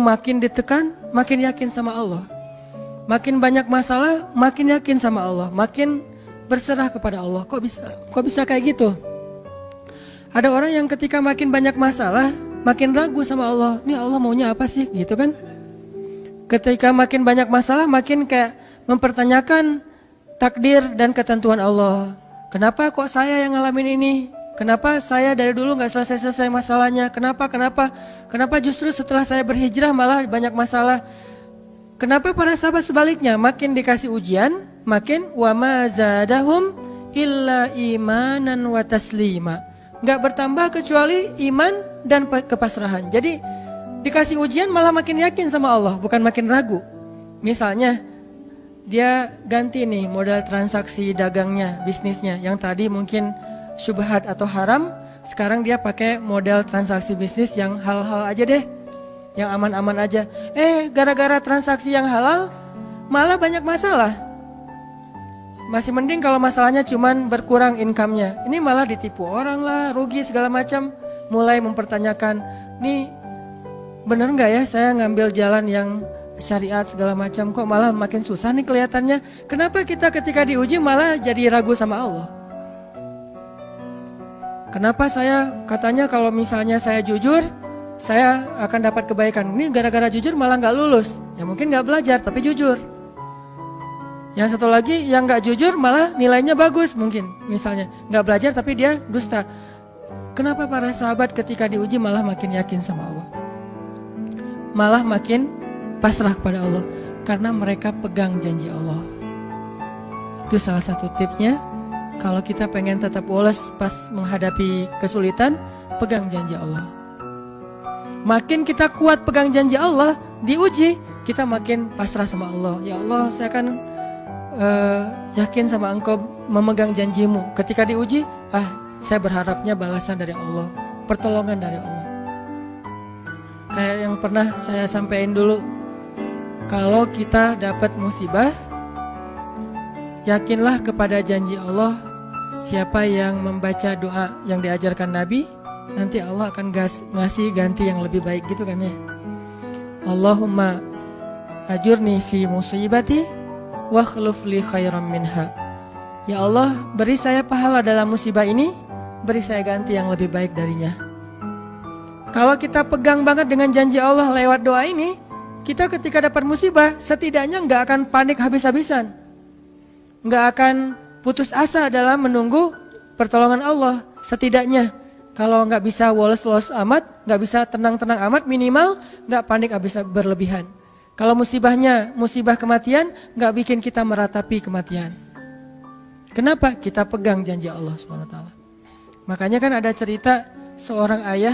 makin ditekan, makin yakin sama Allah. Makin banyak masalah, makin yakin sama Allah, makin berserah kepada Allah. Kok bisa kayak gitu? Ada orang yang ketika makin banyak masalah, makin ragu sama Allah. Ini Allah maunya apa sih? Gitu kan? Ketika makin banyak masalah, makin kayak mempertanyakan takdir dan ketentuan Allah. Kenapa kok saya yang ngalamin ini? Kenapa saya dari dulu gak selesai-selesai masalahnya? Kenapa justru setelah saya berhijrah malah banyak masalah? Kenapa para sahabat sebaliknya? Makin dikasih ujian, makin wa ma zadahum illa imanan wa taslima. Gak bertambah kecuali iman dan kepasrahan. Jadi dikasih ujian malah makin yakin sama Allah, bukan makin ragu. Misalnya dia ganti nih model transaksi dagangnya, bisnisnya. Yang tadi mungkin syubhat atau haram, sekarang dia pakai model transaksi bisnis yang halal aja deh, yang aman-aman aja. Gara-gara transaksi yang halal malah banyak masalah. Masih mending kalau masalahnya cuman berkurang income-nya. Ini malah ditipu orang lah, rugi segala macam. Mulai mempertanyakan, nih bener nggak ya saya ngambil jalan yang syariat segala macam, kok malah makin susah nih kelihatannya. Kenapa kita ketika diuji malah jadi ragu sama Allah? Kenapa saya katanya kalau misalnya saya jujur, saya akan dapat kebaikan. Ini gara-gara jujur malah nggak lulus. Ya mungkin nggak belajar tapi jujur. Yang satu lagi yang nggak jujur malah nilainya bagus mungkin. Misalnya nggak belajar tapi dia dusta. Kenapa para sahabat ketika diuji malah makin yakin sama Allah? Malah makin pasrah kepada Allah. Karena mereka pegang janji Allah. Itu salah satu tipsnya. Kalau kita pengen tetap woles pas menghadapi kesulitan, pegang janji Allah. Makin kita kuat pegang janji Allah, diuji, kita makin pasrah sama Allah. Ya Allah, saya akan yakin sama Engkau memegang janjimu. Ketika diuji, saya berharapnya balasan dari Allah, pertolongan dari Allah. Kayak yang pernah saya sampaikan dulu, kalau kita dapat musibah, yakinlah kepada janji Allah. Siapa yang membaca doa yang diajarkan Nabi, nanti Allah akan ngasih ganti yang lebih baik, gitu kan ya. Allahumma ajurni fi musibati wa khluf li khairam minha. Ya Allah, beri saya pahala dalam musibah ini, beri saya ganti yang lebih baik darinya. Kalau kita pegang banget dengan janji Allah lewat doa ini, kita ketika dapat musibah setidaknya nggak akan panik habis-habisan, nggak akan putus asa dalam menunggu pertolongan Allah. Setidaknya kalau nggak bisa woles-woles amat, nggak bisa tenang-tenang amat, minimal nggak panik habis berlebihan. Kalau musibahnya musibah kematian, nggak bikin kita meratapi kematian. Kenapa? Kita pegang janji Allah SWT. Makanya kan ada cerita seorang ayah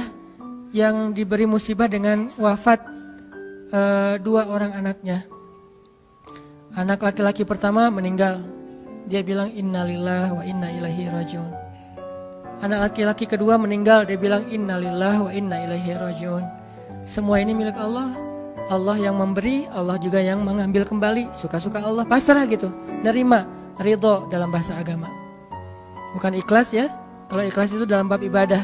yang diberi musibah dengan wafat 2 orang anaknya. Anak laki-laki pertama meninggal. Dia bilang innalillahi wa inna ilaihi rajiun. Anak laki-laki kedua meninggal. Dia bilang innalillahi wa inna ilaihi rajiun. Semua ini milik Allah. Allah yang memberi, Allah juga yang mengambil kembali. Suka-suka Allah, pasrah gitu. Nerima, ridho dalam bahasa agama. Bukan ikhlas ya. Kalau ikhlas itu dalam bab ibadah.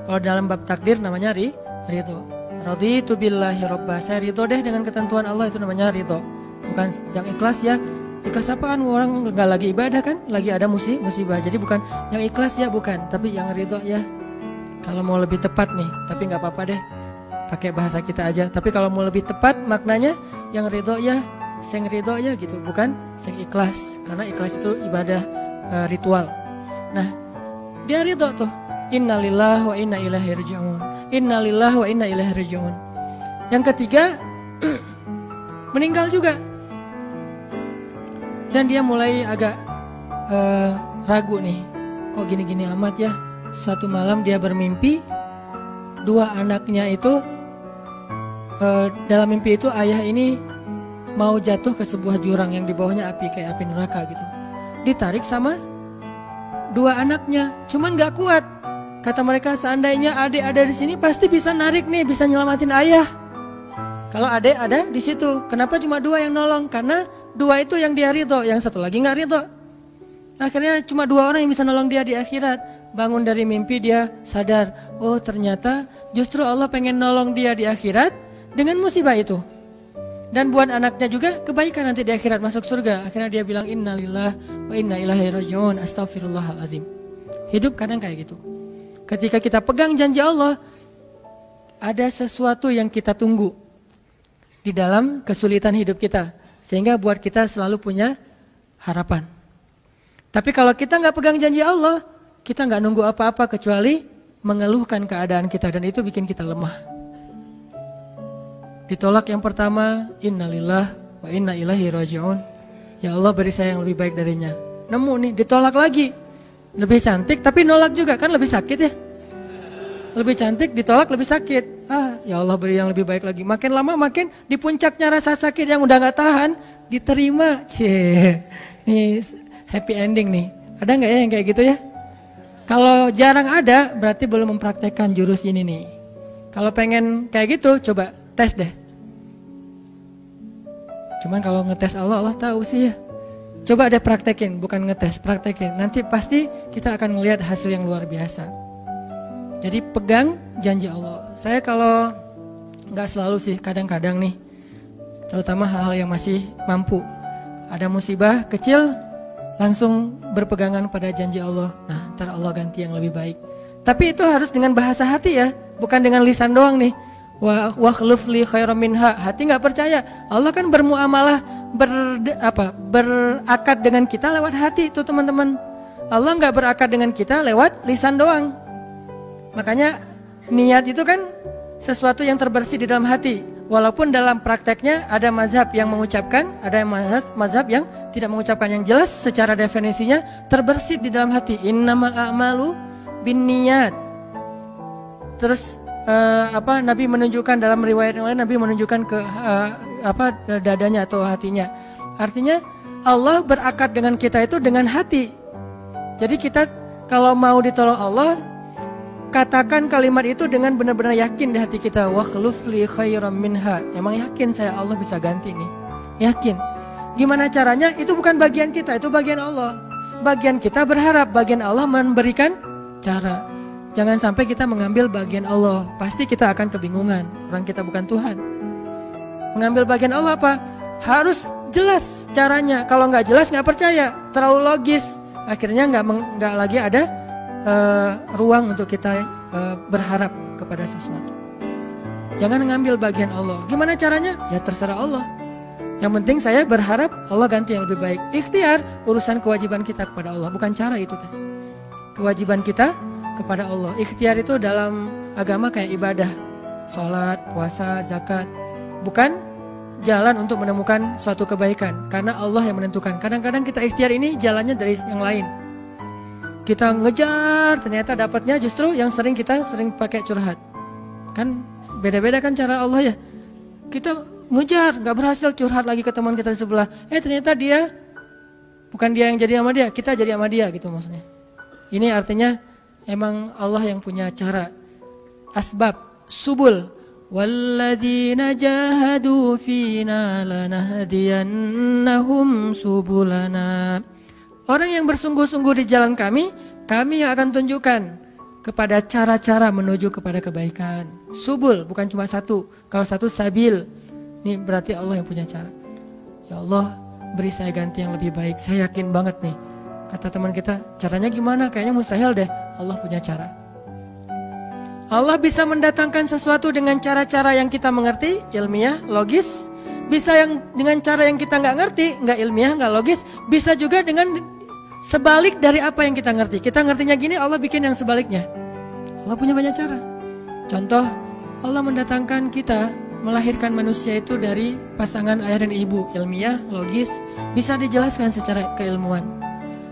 Kalau dalam bab takdir namanya ridho. Raditu billahi robba. Saya ridho deh dengan ketentuan Allah, itu namanya ridho. Bukan yang ikhlas ya. Ikhlas apaan? Orang nggak lagi ibadah kan? Lagi ada musibah. Jadi bukan yang ikhlas ya, bukan. Tapi yang ridho ya. Kalau mau lebih tepat nih, tapi nggak apa-apa deh. Pakai bahasa kita aja. Tapi kalau mau lebih tepat maknanya yang ridho ya, sing ridho ya gitu, bukan sing ikhlas. Karena ikhlas itu ibadah ritual. Nah, dia ridho tuh. Innalillahi wa inna ilaihi rajiun. Innalillahi wa inna ilaihi rajiun. Yang ketiga meninggal juga. Dan dia mulai agak ragu nih. Kok gini-gini amat ya? Suatu malam dia bermimpi 2 anaknya itu dalam mimpi itu ayah ini mau jatuh ke sebuah jurang yang di bawahnya api, kayak api neraka gitu. Ditarik sama 2 anaknya, cuman gak kuat. Kata mereka, seandainya adik ada di sini pasti bisa narik nih, bisa nyelamatin ayah. Kalau adik ada di situ, kenapa cuma 2 yang nolong? Karena 2 itu yang dia ridho, yang satu lagi gak ridho. Akhirnya cuma 2 orang yang bisa nolong dia di akhirat. Bangun dari mimpi dia sadar, oh ternyata justru Allah pengen nolong dia di akhirat dengan musibah itu. Dan buat anaknya juga kebaikan nanti di akhirat masuk surga. Akhirnya dia bilang innalillah wa inna ilaihi rajiun, astaghfirullahalazim. Hidup kadang kayak gitu. Ketika kita pegang janji Allah, ada sesuatu yang kita tunggu di dalam kesulitan hidup kita, sehingga buat kita selalu punya harapan. Tapi kalau kita nggak pegang janji Allah, kita nggak nunggu apa-apa kecuali mengeluhkan keadaan kita, dan itu bikin kita lemah. Ditolak yang pertama, innalillah wa inna ilaihi rajiun. Ya Allah, beri saya yang lebih baik darinya. Nemu nih, ditolak lagi. Lebih cantik tapi nolak juga, kan lebih sakit ya. Lebih cantik ditolak lebih sakit. Ya Allah, beri yang lebih baik lagi. Makin lama makin di puncaknya rasa sakit yang udah gak tahan, diterima. Ini happy ending nih. Ada gak ya yang kayak gitu ya? Kalau jarang ada, berarti belum mempraktekkan jurus ini nih. Kalau pengen kayak gitu, coba tes deh. Cuman kalau ngetes Allah, Allah tahu sih ya. Coba deh praktekin, bukan ngetes, praktekin. Nanti pasti kita akan melihat hasil yang luar biasa. Jadi pegang janji Allah. Saya kalau nggak selalu sih, kadang-kadang nih, terutama hal-hal yang masih mampu. Ada musibah kecil, langsung berpegangan pada janji Allah. Nah, ntar Allah ganti yang lebih baik. Tapi itu harus dengan bahasa hati ya, bukan dengan lisan doang nih. Wa khluf li khairam minha. Hati nggak percaya. Allah kan bermuamalah, berakad dengan kita lewat hati itu teman-teman. Allah nggak berakad dengan kita lewat lisan doang. Makanya niat itu kan sesuatu yang terbersih di dalam hati. Walaupun dalam prakteknya ada mazhab yang mengucapkan, ada mazhab yang tidak mengucapkan. Yang jelas secara definisinya terbersih di dalam hati. Innamal a'malu binniyat. Terus Nabi menunjukkan dalam riwayat yang lain, Nabi menunjukkan ke dadanya atau hatinya. Artinya Allah berakad dengan kita itu dengan hati. Jadi kita kalau mau ditolong Allah, katakan kalimat itu dengan benar-benar yakin di hati kita. Wa khluf li khairam minha. Emang yakin saya Allah bisa ganti nih. Yakin. Gimana caranya? Itu bukan bagian kita, itu bagian Allah. Bagian kita berharap, bagian Allah memberikan cara. Jangan sampai kita mengambil bagian Allah. Pasti kita akan kebingungan. Orang kita bukan Tuhan. Mengambil bagian Allah apa? Harus jelas caranya. Kalau nggak jelas nggak percaya. Terlalu logis. Akhirnya nggak lagi ada ruang untuk kita berharap kepada sesuatu. Jangan mengambil bagian Allah. Gimana caranya? Ya terserah Allah. Yang penting saya berharap Allah ganti yang lebih baik. Ikhtiar urusan kewajiban kita kepada Allah. Bukan cara itu. Kewajiban kita kepada Allah. Ikhtiar itu dalam agama kayak ibadah, sholat, puasa, zakat. Bukan jalan untuk menemukan suatu kebaikan, karena Allah yang menentukan. Kadang-kadang kita ikhtiar ini jalannya dari yang lain. Kita ngejar, ternyata dapatnya justru yang kita sering pakai curhat. Kan beda-beda kan cara Allah ya. Kita ngejar, gak berhasil, curhat lagi ke teman kita di sebelah. Ternyata dia, bukan dia yang jadi sama dia, kita jadi sama dia gitu maksudnya. Ini artinya emang Allah yang punya cara, asbab, subul. Walladzina jahadu fina lanahdiyannahum subulana. Orang yang bersungguh-sungguh di jalan kami yang akan tunjukkan kepada cara-cara menuju kepada kebaikan. Subul, bukan cuma satu. Kalau satu sabil, ini berarti Allah yang punya cara. Ya Allah, beri saya ganti yang lebih baik. Saya yakin banget nih. Kata teman kita, caranya gimana? Kayaknya mustahil deh. Allah punya cara. Allah bisa mendatangkan sesuatu dengan cara-cara yang kita mengerti, ilmiah, logis. Bisa yang dengan cara yang kita nggak ngerti, nggak ilmiah, nggak logis. Bisa juga dengan sebalik dari apa yang kita ngerti. Kita ngertinya gini, Allah bikin yang sebaliknya. Allah punya banyak cara. Contoh, Allah mendatangkan kita, melahirkan manusia itu dari pasangan ayah dan ibu. Ilmiah, logis, bisa dijelaskan secara keilmuan.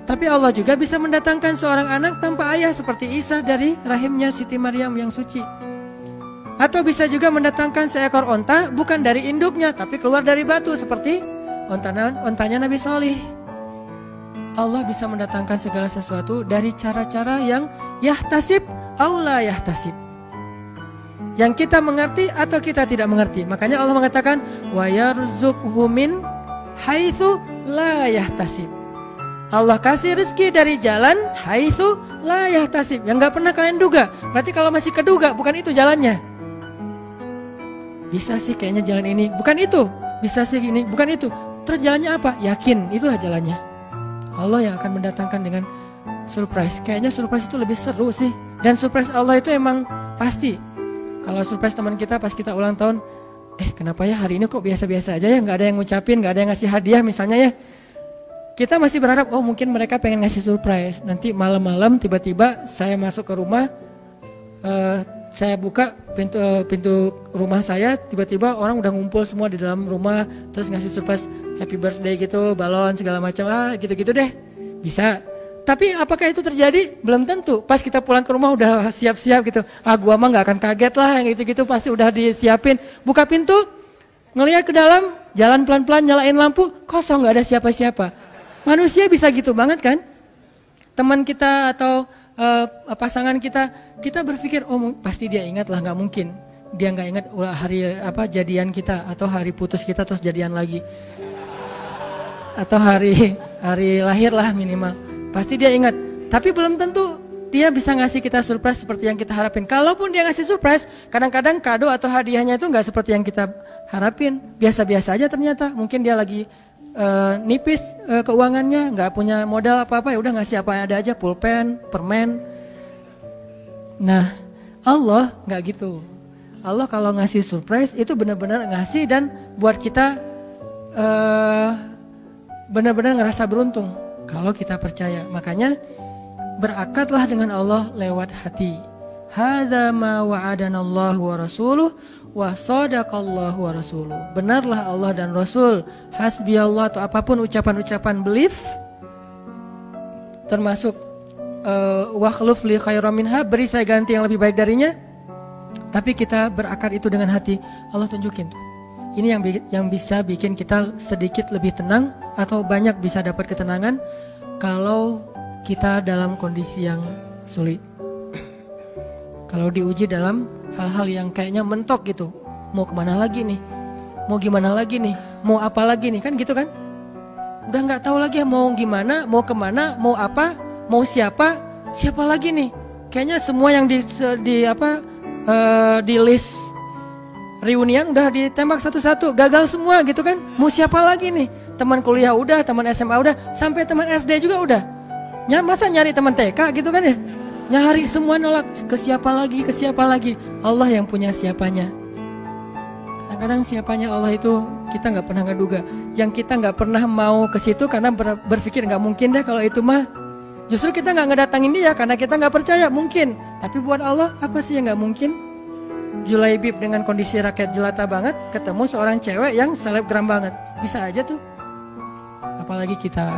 Tapi Allah juga bisa mendatangkan seorang anak tanpa ayah seperti Isa dari rahimnya Siti Maryam yang suci. Atau bisa juga mendatangkan seekor onta bukan dari induknya tapi keluar dari batu seperti ontanya Nabi Solih. Allah bisa mendatangkan segala sesuatu dari cara-cara yang yahtasib aw la yahtasib. Yang kita mengerti atau kita tidak mengerti. Makanya Allah mengatakan wa yarzuqhu min haitsu la yahtasib. Allah kasih rezeki dari jalan haitsu la yahtasib, yang gak pernah kalian duga. Berarti kalau masih keduga bukan itu jalannya. bisa sih kayaknya jalan ini, bukan itu. Bisa sih ini, bukan itu. Terus jalannya apa? Yakin, itulah jalannya. Allah yang akan mendatangkan dengan surprise. Kayaknya surprise itu lebih seru sih. Dan surprise Allah itu emang pasti. Kalau surprise teman kita pas kita ulang tahun, kenapa ya hari ini kok biasa-biasa aja ya, nggak ada yang ngucapin, nggak ada yang ngasih hadiah misalnya ya. Kita masih berharap, mungkin mereka pengen ngasih surprise. Nanti malam-malam tiba-tiba saya masuk ke rumah, saya buka pintu rumah saya, tiba-tiba orang udah ngumpul semua di dalam rumah, terus ngasih surprise happy birthday gitu, balon segala macam, gitu-gitu deh. Bisa. Tapi apakah itu terjadi? Belum tentu. Pas kita pulang ke rumah udah siap-siap gitu. Gua mah nggak akan kaget lah, yang gitu-gitu pasti udah disiapin. Buka pintu, ngelihat ke dalam, jalan pelan-pelan, nyalain lampu, kosong, nggak ada siapa-siapa. Manusia bisa gitu banget kan? Teman kita atau pasangan kita berpikir, pasti dia ingat lah, nggak mungkin dia nggak ingat hari jadian kita atau hari putus kita terus jadian lagi, atau hari lahir lah minimal, pasti dia ingat. Tapi belum tentu dia bisa ngasih kita surprise seperti yang kita harapin. Kalaupun dia ngasih surprise, kadang-kadang kado atau hadiahnya itu nggak seperti yang kita harapin, biasa-biasa aja ternyata. Mungkin dia lagi nipis keuangannya, nggak punya modal apa-apa, ya udah ngasih apa yang ada aja, pulpen, permen. Nah, Allah nggak gitu. Allah kalau ngasih surprise itu benar-benar ngasih dan buat kita benar-benar ngerasa beruntung kalau kita percaya. Makanya berakatlah dengan Allah lewat hati. Hadza ma wa'adanallahu wa rasuluh wa sadaqallahu wa rasuluh. Benarlah Allah dan Rasul. Hasbiyallah atau apapun ucapan-ucapan belief, termasuk wa khluf li khairam minha, beri saya ganti yang lebih baik darinya. Tapi kita berakar itu dengan hati. Allah tunjukin tuh. Ini yang bisa bikin kita sedikit lebih tenang atau banyak bisa dapat ketenangan kalau kita dalam kondisi yang sulit. Kalau diuji dalam hal-hal yang kayaknya mentok gitu, mau kemana lagi nih, mau gimana lagi nih, mau apa lagi nih, kan gitu kan? Udah nggak tahu lagi mau gimana, mau kemana, mau apa, mau siapa lagi nih? Kayaknya semua yang di list reunian udah ditembak satu-satu, gagal semua gitu kan? Mau siapa lagi nih? Teman kuliah udah, teman SMA udah, sampai teman SD juga udah. Masa nyari teman TK gitu kan ya? Nyari semua nolak, ke siapa lagi? Allah yang punya siapanya. Kadang-kadang siapanya Allah itu kita nggak pernah ngeduga. Yang kita nggak pernah mau ke situ karena berpikir nggak mungkin deh kalau itu mah. Justru kita nggak ngedatangin dia karena kita nggak percaya mungkin. Tapi buat Allah apa sih yang nggak mungkin? Julaibib dengan kondisi rakyat jelata banget ketemu seorang cewek yang selebgram banget, bisa aja tuh. Apalagi kita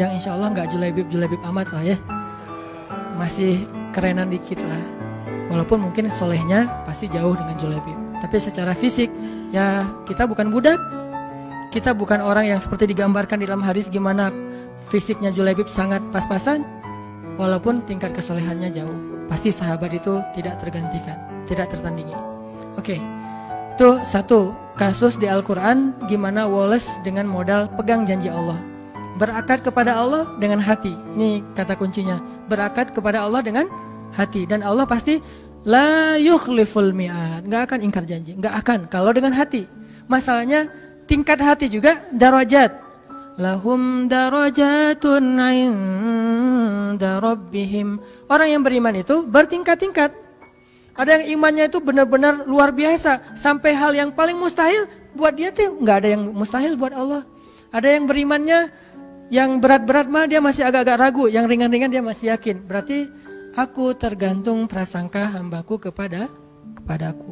yang insya Allah nggak julaibib amat lah ya. Masih kerenan dikit lah. Walaupun mungkin solehnya pasti jauh dengan Julaibib. Tapi secara fisik ya kita bukan budak. Kita bukan orang yang seperti digambarkan di dalam hadis gimana fisiknya Julaibib sangat pas-pasan. Walaupun tingkat kesolehannya jauh. Pasti sahabat itu tidak tergantikan, tidak tertandingi. Oke. Itu satu kasus di Al-Quran gimana Wallace dengan modal pegang janji Allah. Berakad kepada Allah dengan hati. Ini kata kuncinya. Berakad kepada Allah dengan hati. Dan Allah pasti la yukhliful mi'ad. Gak akan ingkar janji. Gak akan. Kalau dengan hati. Masalahnya tingkat hati juga darajat. Lahum darajatun inda rabbihim. Orang yang beriman itu bertingkat-tingkat. Ada yang imannya itu benar-benar luar biasa. Sampai hal yang paling mustahil buat dia tuh gak ada yang mustahil buat Allah. Ada yang berimannya yang berat-berat mah dia masih agak-agak ragu, yang ringan-ringan dia masih yakin. Berarti aku tergantung prasangka hambaku kepadaku.